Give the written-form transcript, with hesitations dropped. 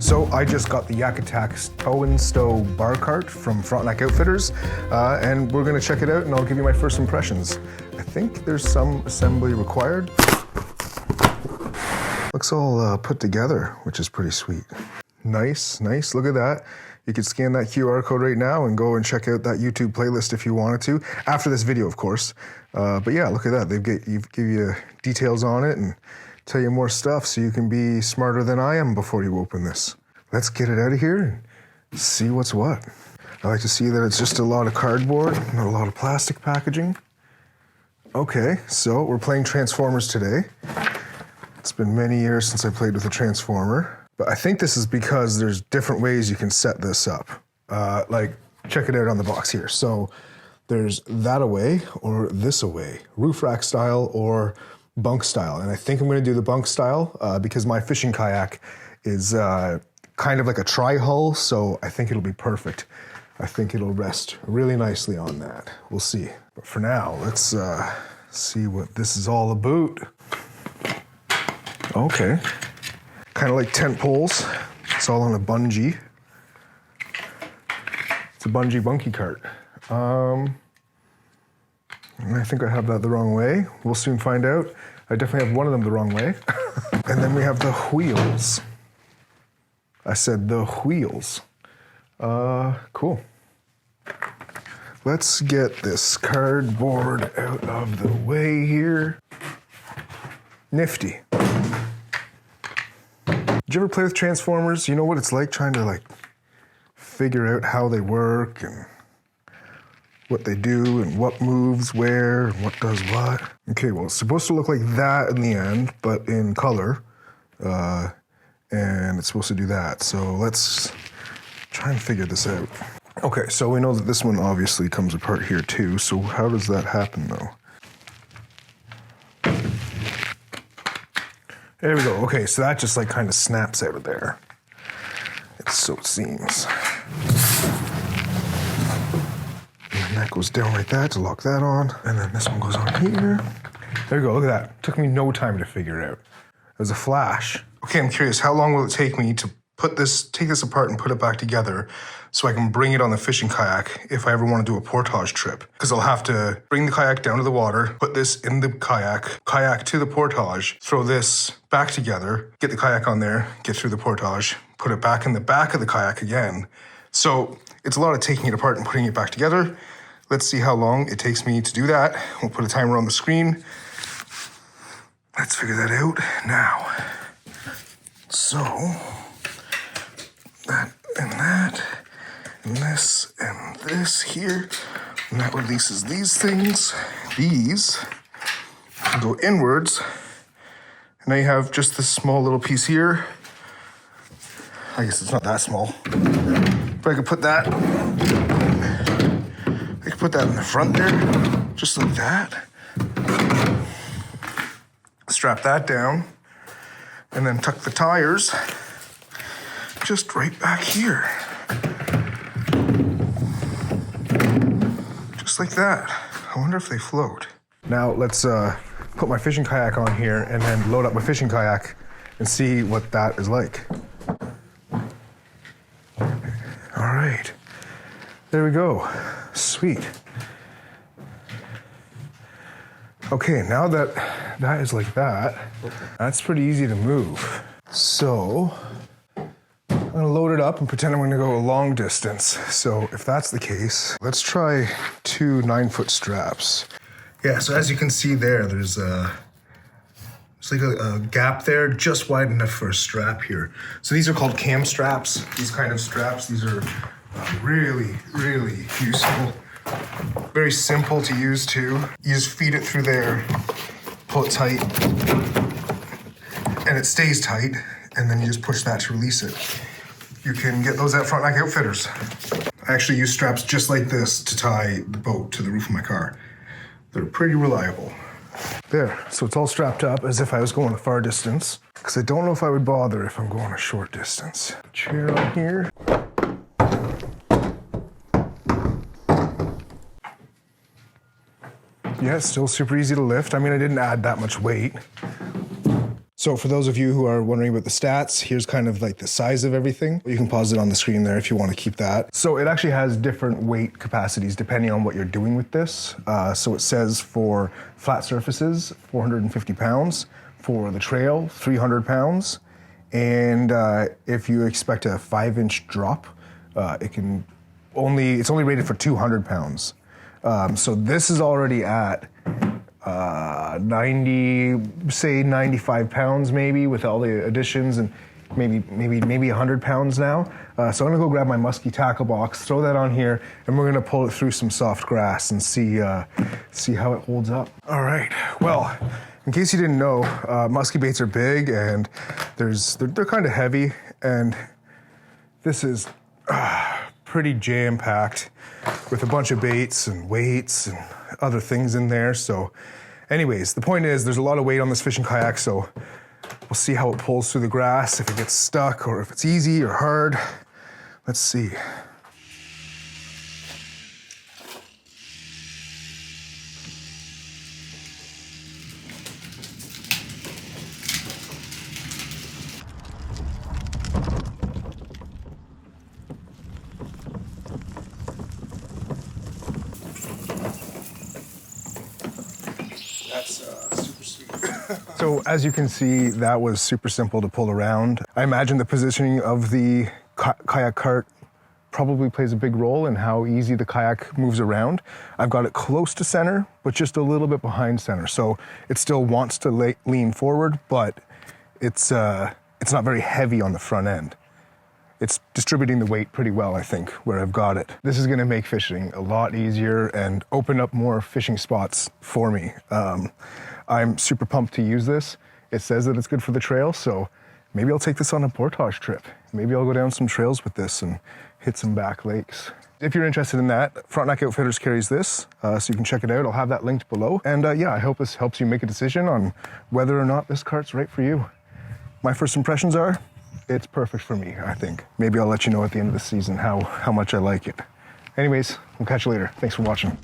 So I just got the YakAttack TowNStow BarCart from Frontenac Outfitters, and we're gonna check it out and I'll give you my first impressions. I think there's some assembly required. Looks all put together, which is pretty sweet. Nice, nice, look at that. You could scan that QR code right now and go and check out that YouTube playlist if you wanted to, after this video, of course. But yeah, look at that. They give you details on it and tell you more stuff so you can be smarter than I am before you open this. Let's get it out of here and see what's what. I like to see that it's just a lot of cardboard, not a lot of plastic packaging. Okay, so we're playing Transformers today. It's been many years since I played with a Transformer. But I think this is because there's different ways you can set this up. Like, check it out on the box here. So there's that away or this away, roof rack style or bunk style. And I think I'm gonna do the bunk style because my fishing kayak is kind of like a tri-hull, so I think it'll be perfect. I think it'll rest really nicely on that. We'll see. But for now, let's see what this is all about. Okay. Kind of like tent poles. It's all on a bungee. It's a bungee bunkie cart. And I think I have that the wrong way. We'll soon find out. I definitely have one of them the wrong way. And then we have the wheels. I said the wheels. Cool. Let's get this cardboard out of the way here. Nifty. Did you ever play with Transformers? You know what it's like trying to figure out how they work and what they do and what moves where and what does what. Okay, well, it's supposed to look like that in the end, but in color. And it's supposed to do that. So let's try and figure this out. Okay, so we know that this one obviously comes apart here too. So how does that happen though? There we go. Okay, so that just kind of snaps out of there. So it seems. And that goes down like that to lock that on. And then this one goes on here. There you go, look at that. Took me no time to figure it out. It was a flash. Okay, I'm curious, how long will it take me to take this apart and put it back together so I can bring it on the fishing kayak if I ever want to do a portage trip? Because I'll have to bring the kayak down to the water, put this in the kayak to the portage, throw this back together, get the kayak on there, get through the portage, put it back in the back of the kayak again. So it's a lot of taking it apart and putting it back together. Let's see how long it takes me to do that. We'll put a timer on the screen. Let's figure that out now. So, that and this here, and that releases these things. These go inwards, and now you have just this small little piece here. I guess it's not that small, but I could put that in the front there, just like that. Strap that down, and then tuck the tires just right back here. Just like that. I wonder if they float. Now let's put my fishing kayak on here and then load up my fishing kayak and see what that is like. All right, there we go, sweet. Okay, now that that is like that, that's pretty easy to move. So I'm gonna load it up and pretend I'm gonna go a long distance. So if that's the case, let's try 2 9-foot straps. Yeah, so as you can see there, there's like a gap there, just wide enough for a strap here. So these are called cam straps, these kind of straps. These are really, really useful. Very simple to use too. You just feed it through there, pull it tight, and it stays tight, and then you just push that to release it. You can get those at Frontenac Outfitters. I actually use straps just like this to tie the boat to the roof of my car. They're pretty reliable. There, so it's all strapped up as if I was going a far distance, because I don't know if I would bother if I'm going a short distance. Chair on here. Yeah, it's still super easy to lift. I mean, I didn't add that much weight. So for those of you who are wondering about the stats, here's kind of like the size of everything. You can pause it on the screen there if you want to keep that. So it actually has different weight capacities depending on what you're doing with this. So it says for flat surfaces, 450 pounds. For the trail, 300 pounds. And if you expect a 5-inch drop, it's only rated for 200 pounds. So this is already at 95 pounds maybe with all the additions, and maybe 100 pounds now. So I'm gonna go grab my musky tackle box, throw that on here, and we're gonna pull it through some soft grass and see how it holds up. All right, well, in case you didn't know, musky baits are big and they're kind of heavy, and this is pretty jam-packed with a bunch of baits and weights and other things in there. So anyways, the point is there's a lot of weight on this fishing kayak, so we'll see how it pulls through the grass, if it gets stuck or if it's easy or hard. Let's see. That's super sweet. So as you can see, that was super simple to pull around. I imagine the positioning of the kayak cart probably plays a big role in how easy the kayak moves around. I've got it close to center, but just a little bit behind center. So it still wants to lean forward, but it's not very heavy on the front end. It's distributing the weight pretty well, I think, where I've got it. This is gonna make fishing a lot easier and open up more fishing spots for me. I'm super pumped to use this. It says that it's good for the trail, so maybe I'll take this on a portage trip. Maybe I'll go down some trails with this and hit some back lakes. If you're interested in that, Frontenac Outfitters carries this, so you can check it out. I'll have that linked below. And yeah, I hope this helps you make a decision on whether or not this cart's right for you. My first impressions are, it's perfect for me, I think. Maybe I'll let you know at the end of the season how much I like it. Anyways, we'll catch you later. Thanks for watching.